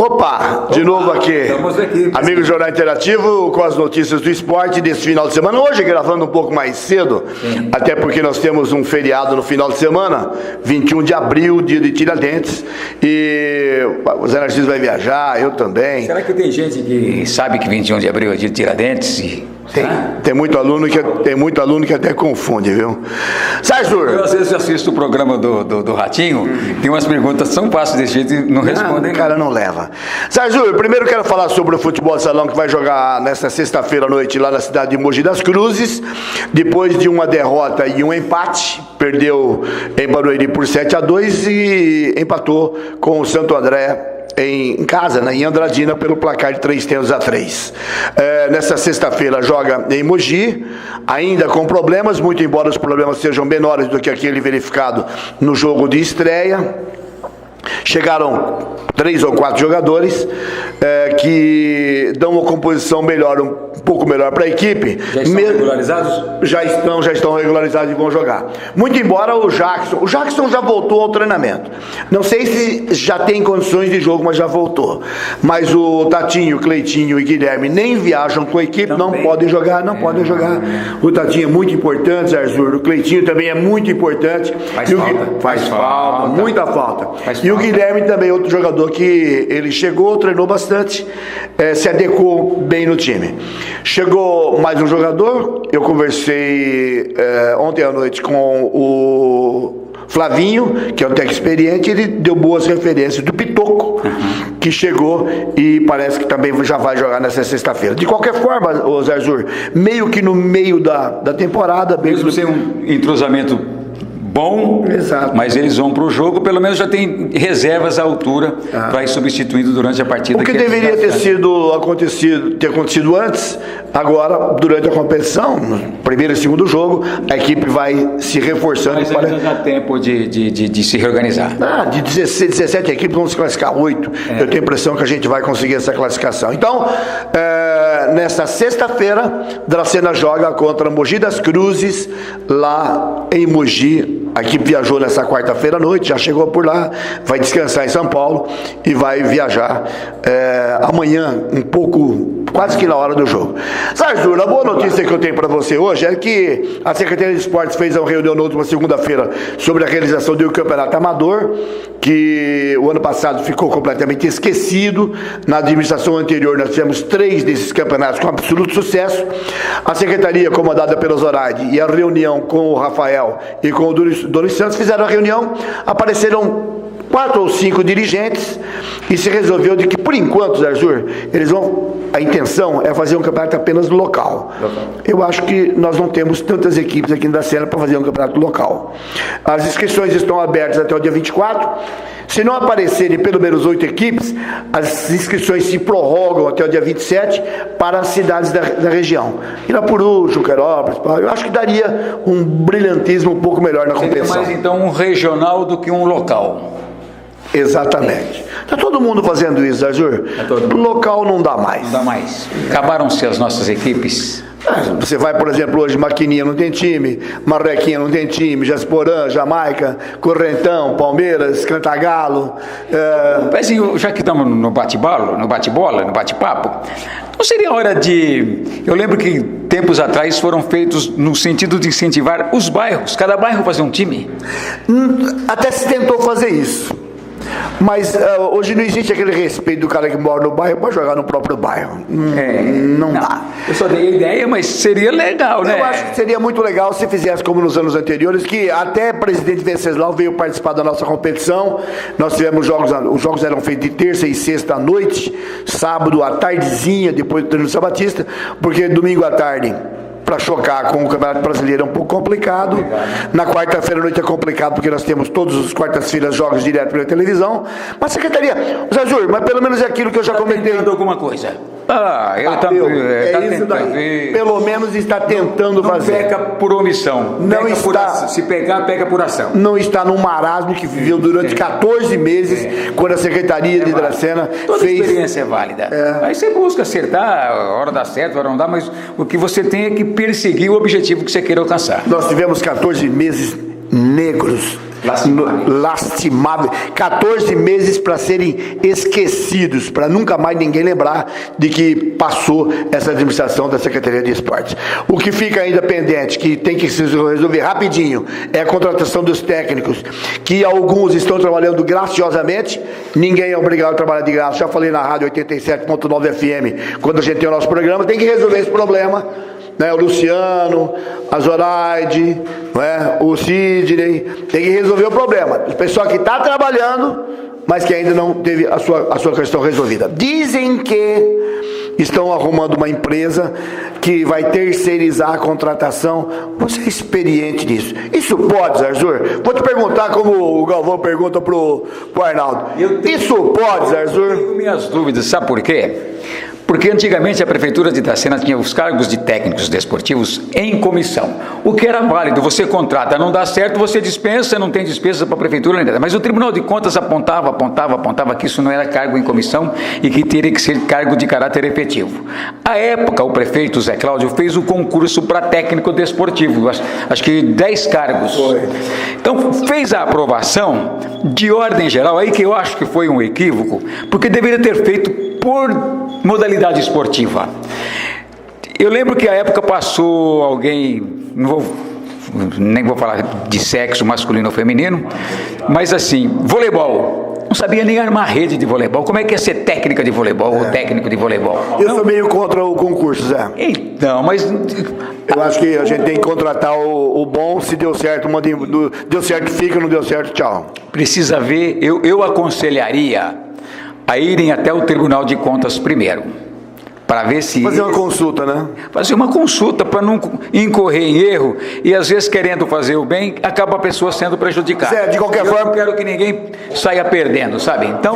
Opa, de novo aqui. Estamos aqui. Amigo Jornal Interativo com as notícias do esporte desse final de semana. Hoje gravando um pouco mais cedo, até porque nós temos um feriado no final de semana, 21 de abril, dia de Tiradentes. E o Zé Narciso vai viajar, eu também. Será que tem gente que sabe que 21 de abril é dia de Tiradentes? Tem muito aluno que até confunde, viu? Sérgio! Eu às vezes assisto o programa do Ratinho, tem umas perguntas tão fáceis desse jeito e não respondem. O cara não leva. Sérgio, primeiro quero falar sobre o futebol de salão que vai jogar nesta sexta-feira à noite lá na cidade de Mogi das Cruzes. Depois de uma derrota e um empate, perdeu em Barueri por 7-2 e empatou com o Santo André em casa, né, em Andradina, pelo placar de 3-3. Nessa sexta-feira joga em Mogi, ainda com problemas, muito embora os problemas sejam menores do que aquele verificado no jogo de estreia. Chegaram 3 ou 4 jogadores que dão uma composição melhor, um pouco melhor para a equipe. Já estão regularizados? Já estão regularizados e vão jogar. Muito embora o Jackson já voltou ao treinamento. Não sei se já tem condições de jogo, mas já voltou. Mas o Tatinho, Cleitinho e Guilherme nem viajam com a equipe, também não podem jogar. O Tatinho é muito importante, Arthur. O Cleitinho também é muito importante. Faz falta, muita falta. E o Guilherme também é outro jogador que ele chegou, treinou bastante, se adequou bem no time. Chegou mais um jogador, eu conversei ontem à noite com o Flavinho, que é um técnico experiente, ele deu boas referências do Pitoco, que chegou e parece que também já vai jogar nessa sexta-feira. De qualquer forma, o Zé Azur, meio que no meio da temporada... Mesmo sem um entrosamento bom, exato, mas eles vão para o jogo, pelo menos já tem reservas à altura para ir substituindo durante a partida. O que deveria ter acontecido antes, agora, durante a competição, no primeiro e segundo jogo, a equipe vai se reforçando. Mas ainda dá tempo de se reorganizar. De 17 equipes, vamos se classificar 8. Eu tenho a impressão que a gente vai conseguir essa classificação. Então, nesta sexta-feira, Dracena joga contra Mogi das Cruzes, lá em Mogi. A equipe viajou nessa quarta-feira à noite, já chegou por lá, vai descansar em São Paulo e vai viajar amanhã, um pouco, quase que na hora do jogo. Sérgio, a boa notícia que eu tenho para você hoje é que a Secretaria de Esportes fez uma reunião na última segunda-feira sobre a realização do Campeonato Amador, que o ano passado ficou completamente esquecido. Na administração anterior nós tivemos 3 desses campeonatos com absoluto sucesso. A Secretaria, comandada pelo Zoraide, e a reunião com o Rafael e com o Donis Santos fizeram a reunião, apareceram 4 ou 5 dirigentes e se resolveu de que, por enquanto, Arthur, a intenção é fazer um campeonato apenas no local. Eu acho que nós não temos tantas equipes aqui na Dracena para fazer um campeonato local. As inscrições estão abertas até o dia 24. Se não aparecerem pelo menos 8 equipes, as inscrições se prorrogam até o dia 27 para as cidades da região. Irapuru, Juquerópolis, eu acho que daria um brilhantismo um pouco melhor na competição. Seria mais então um regional do que um local. Exatamente. Está todo mundo fazendo isso, Arthur? Local não dá mais. Não dá mais. Acabaram-se as nossas equipes. Você vai, por exemplo, hoje Maquininha não tem time, Marrequinha não tem time, Jasporã, Jamaica, Correntão, Palmeiras, Cantagalo. Já que estamos no bate-bola, no bate-papo, não seria hora de... Eu lembro que tempos atrás foram feitos no sentido de incentivar os bairros, cada bairro fazer um time. Até se tentou fazer isso. Mas hoje não existe aquele respeito do cara que mora no bairro para jogar no próprio bairro. Não dá. Eu só dei a ideia, mas seria legal, né? Eu acho que seria muito legal se fizesse como nos anos anteriores, que até o presidente Venceslau veio participar da nossa competição. Nós tivemos os jogos eram feitos de terça e sexta à noite, sábado à tardezinha, depois do treino do Sabatista, porque domingo à tarde, para chocar com o Campeonato Brasileiro, é um pouco complicado. Na quarta-feira à noite é complicado, porque nós temos todas as quartas-feiras jogos direto pela televisão. Mas, Secretaria, Zé Azur, mas pelo menos é aquilo que eu já comentei. Tentando alguma coisa. Isso daí. Pelo menos está tentando fazer. Peca por omissão. Se pegar, pega por ação. Não está num marasmo que viveu durante 14 meses, quando a Secretaria de Dracena Toda fez... experiência é válida. Aí você busca acertar, a hora dá certo, a hora não dá, mas o que você tem é que perseguir o objetivo que você queira alcançar. Nós tivemos 14 meses negros lastimável. 14 meses para serem esquecidos, para nunca mais ninguém lembrar de que passou essa administração da Secretaria de Esportes. O que fica ainda pendente, que tem que se resolver rapidinho, é a contratação dos técnicos, que alguns estão trabalhando graciosamente, ninguém é obrigado a trabalhar de graça. Já falei na rádio 87.9 FM, quando a gente tem o nosso programa, tem que resolver esse problema. O Luciano, a Zoraide, o Sidney, tem que resolver o problema. O pessoal que está trabalhando, mas que ainda não teve a sua questão resolvida. Dizem que estão arrumando uma empresa que vai terceirizar a contratação. Você é experiente nisso. Isso pode, Zarzur? Vou te perguntar como o Galvão pergunta pro Arnaldo. Isso pode, Zarzur? Eu tenho minhas dúvidas, sabe por quê? Porque antigamente a Prefeitura de Itacena tinha os cargos de técnicos desportivos em comissão. O que era válido, você contrata, não dá certo, você dispensa, não tem dispensa para a Prefeitura, nem nada. Mas o Tribunal de Contas apontava que isso não era cargo em comissão e que teria que ser cargo de caráter efetivo. À época, o prefeito Zé Cláudio fez o concurso para técnico desportivo, acho que 10 cargos. Foi. Então, fez a aprovação de ordem geral, aí que eu acho que foi um equívoco, porque deveria ter feito por modalidade esportiva. Eu lembro que à época passou alguém, nem vou falar de sexo masculino ou feminino, mas assim, voleibol. Não sabia nem armar rede de voleibol. Como é que é ser técnica de voleibol ou técnico de voleibol? Eu sou meio contra o concurso, Zé. Então, mas... Eu acho que a gente tem que contratar o bom, se deu certo, deu certo fica, não deu certo, tchau. Precisa ver, eu aconselharia a irem até o Tribunal de Contas primeiro, para ver se... Fazer uma consulta, né? Fazer uma consulta para não incorrer em erro e às vezes querendo fazer o bem, acaba a pessoa sendo prejudicada. Zé, de qualquer forma... Eu não quero que ninguém saia perdendo, sabe? Então,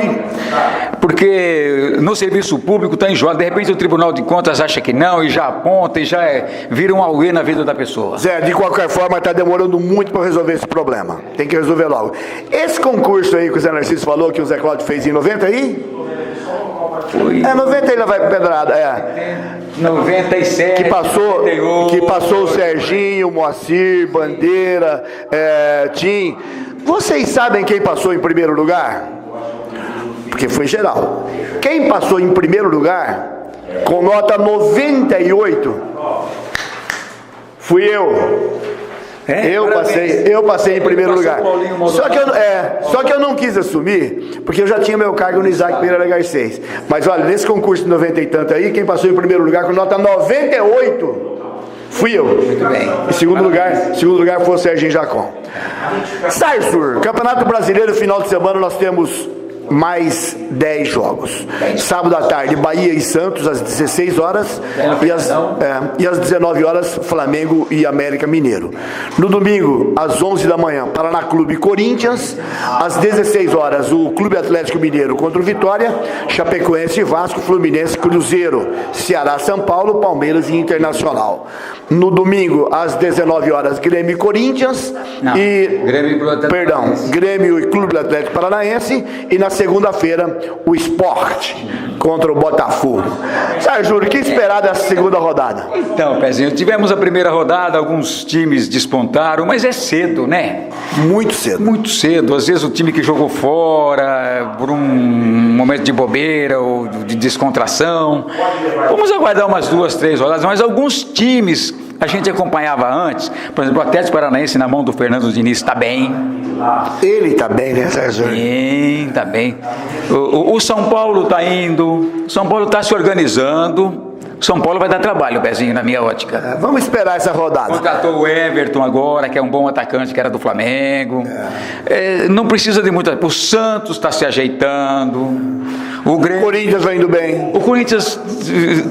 porque no serviço público está enjoado, de repente o Tribunal de Contas acha que não e já aponta e já vira um auê na vida da pessoa. Zé, de qualquer forma está demorando muito para resolver esse problema. Tem que resolver logo. Esse concurso aí que o Zé Narciso falou, que o Zé Cláudio fez em 90 aí... Foi. 90 ainda vai pedrada, 97, que passou o Serginho, o Moacir, Bandeira, Tim. Vocês sabem quem passou em primeiro lugar? Porque foi geral. Quem passou em primeiro lugar, com nota 98, fui eu. Eu passei em primeiro lugar. Só que eu não quis assumir, porque eu já tinha meu cargo no Isaac Pereira Garcês. Mas olha, nesse concurso de 90 e tanto aí, quem passou em primeiro lugar com nota 98 fui eu. Muito bem. Em segundo lugar foi o Serginho Jacom. Zarzur, Campeonato Brasileiro, final de semana nós temos mais 10 jogos. Sábado à tarde, Bahia e Santos, às 16 horas. E às 19 horas, Flamengo e América Mineiro. No domingo, às 11 da manhã, Paraná Clube e Corinthians. Às 16 horas, o Clube Atlético Mineiro contra o Vitória. Chapecoense e Vasco, Fluminense, Cruzeiro. Ceará, São Paulo, Palmeiras e Internacional. No domingo, às 19 horas, Grêmio e Corinthians. Grêmio e Clube Atlético Paranaense. E na segunda-feira, o Sport contra o Botafogo. Zarzur, o que esperar dessa segunda rodada? Então, Pezinho, tivemos a primeira rodada, alguns times despontaram, mas é cedo, né? Muito cedo. Muito cedo. Às vezes o time que jogou fora, por um momento de bobeira ou de descontração. Vamos aguardar umas 2, 3 rodadas, mas alguns times a gente acompanhava antes. Por exemplo, o Atlético Paranaense na mão do Fernando Diniz está bem. Ele está bem, né, Zarzur? Sim, está bem. O São Paulo está indo, o São Paulo está se organizando. São Paulo vai dar trabalho, Pezinho, na minha ótica. Vamos esperar essa rodada. Contratou o Everton agora, que é um bom atacante, que era do Flamengo. Não precisa de muita... O Santos está se ajeitando. O Corinthians vai indo bem. O Corinthians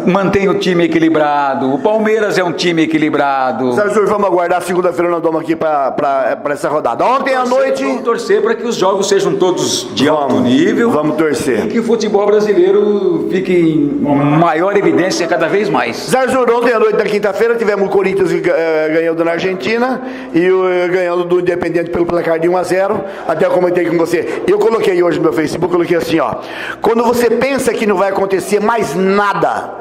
mantém o time equilibrado. O Palmeiras é um time equilibrado. Zarzur, vamos aguardar. Segunda-feira nós vamos aqui para essa rodada. Ontem à noite... Vamos torcer para que os jogos sejam todos de alto nível. Vamos torcer. E que o futebol brasileiro fique em maior evidência cada vez mais. Zarzur, ontem à noite da quinta-feira tivemos o Corinthians ganhando na Argentina e ganhando do Independiente pelo placar de 1-0. Até eu comentei com você. Eu coloquei hoje no meu Facebook, coloquei assim, ó. Quando você pensa que não vai acontecer mais nada,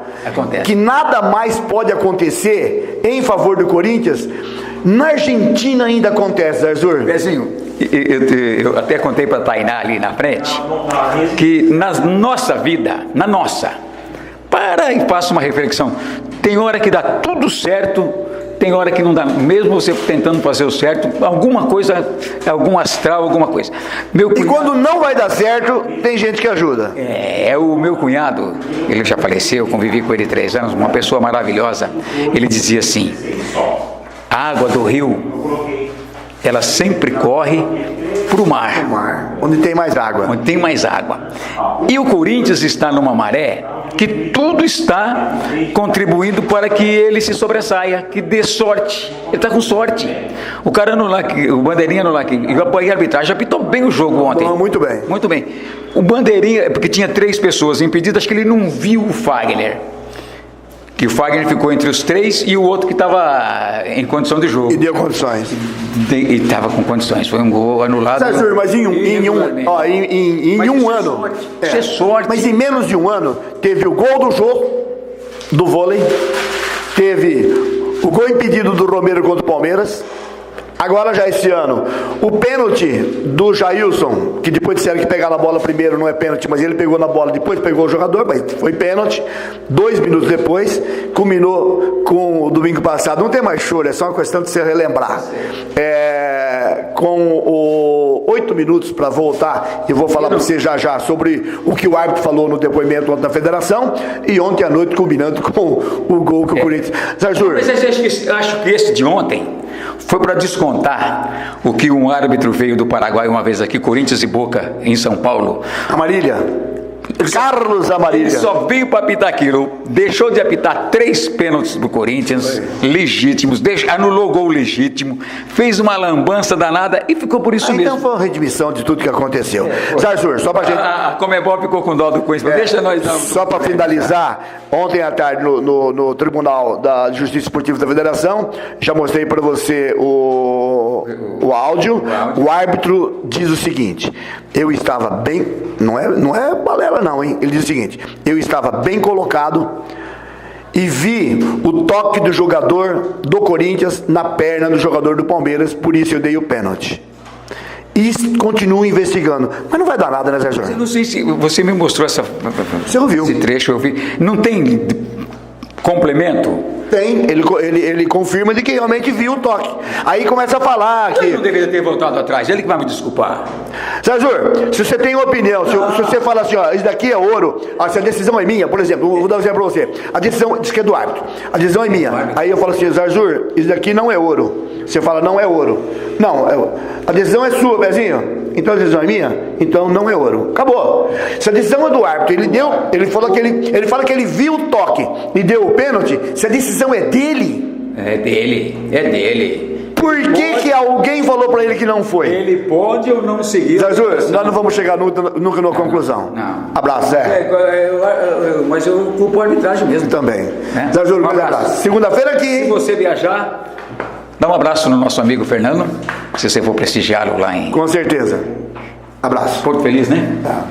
que nada mais pode acontecer em favor do Corinthians, na Argentina ainda acontece, Zarzur. Pezinho, eu até contei para a Tainá ali na frente, que na nossa vida, para e faça uma reflexão. Tem hora que dá tudo certo, tem hora que não dá, mesmo você tentando fazer o certo, alguma coisa, algum astral, alguma coisa. E quando não vai dar certo, tem gente que ajuda. O meu cunhado, ele já faleceu, convivi com ele 3 anos, uma pessoa maravilhosa. Ele dizia assim: a água do rio, ela sempre corre para o mar. Onde tem mais água. Onde tem mais água. E o Corinthians está numa maré que tudo está contribuindo para que ele se sobressaia, que dê sorte. Ele está com sorte. O cara no lá, o Bandeirinha no lá, que a arbitragem apitou bem o jogo ontem. Muito bem. Muito bem. O Bandeirinha, porque tinha 3 pessoas impedidas, acho que ele não viu o Fagner. Que o Fagner ficou entre os 3 e o outro que estava em condição de jogo. E deu condições. E estava com condições. Foi um gol anulado. Mas em um ano. Isso é sorte. Mas em menos de um ano, teve o gol do jogo, do vôlei, teve o gol impedido do Romero contra o Palmeiras. Agora já esse ano, o pênalti do Jailson, que depois disseram que pegar na bola primeiro não é pênalti, mas ele pegou na bola, depois pegou o jogador, mas foi pênalti. 2 minutos depois, culminou com o domingo passado. Não tem mais choro, é só uma questão de se relembrar. Com 8 minutos para voltar, eu vou falar para você já sobre o que o árbitro falou no depoimento ontem da federação, e ontem à noite culminando com o gol que o Corinthians... Zarzur, mas acho que esse de ontem foi para descontar o que um árbitro veio do Paraguai uma vez aqui, Corinthians e Boca, em São Paulo. Amarília. Carlos Amarília. Ele só veio para apitar aquilo, deixou de apitar 3 pênaltis do Corinthians, legítimos, anulou o gol legítimo, fez uma lambança danada e ficou por isso mesmo. Então foi uma redimissão de tudo que aconteceu. Zarzur, só para gente... A Comebol ficou com dó do Corinthians, deixa nós dar... Só para finalizar, ontem à tarde no Tribunal da Justiça Esportiva da Federação, já mostrei para você o áudio. O árbitro diz o seguinte: eu estava bem... Não é balela não, hein? Ele diz o seguinte: eu estava bem colocado e vi o toque do jogador do Corinthians na perna do jogador do Palmeiras, por isso eu dei o pênalti. E continuo investigando. Mas não vai dar nada, né, Sérgio? Eu não sei se você me mostrou você ouviu? Esse trecho, eu vi. Não tem complemento? Tem, ele confirma de que realmente viu o toque. Aí começa a falar que... Eu não deveria ter voltado atrás, ele que vai me desculpar. Sérgio, se você tem uma opinião, se você fala assim, ó, isso daqui é ouro, se a decisão é minha, por exemplo, vou dar um exemplo para você, a decisão diz que é do árbitro, a decisão é minha, aí eu falo assim, Sérgio, isso daqui não é ouro, você fala, não é ouro, não, a decisão é sua, Bezinho, então a decisão é minha, então não é ouro, acabou. Se a decisão é do árbitro, ele fala que ele viu o toque e deu o pênalti, se a decisão é dele. É dele. Por que alguém falou para ele que não foi? Ele pode ou não seguir. Zarzur, nós não vamos chegar nunca numa conclusão. Não. Abraço, Zé. Mas eu culpo a arbitragem mesmo. Também. Zarzur, um abraço. Segunda-feira aqui. Se você viajar, dá um abraço no nosso amigo Fernando, se você for prestigiá-lo lá em... Com certeza. Abraço. Porto Feliz, né? Tá.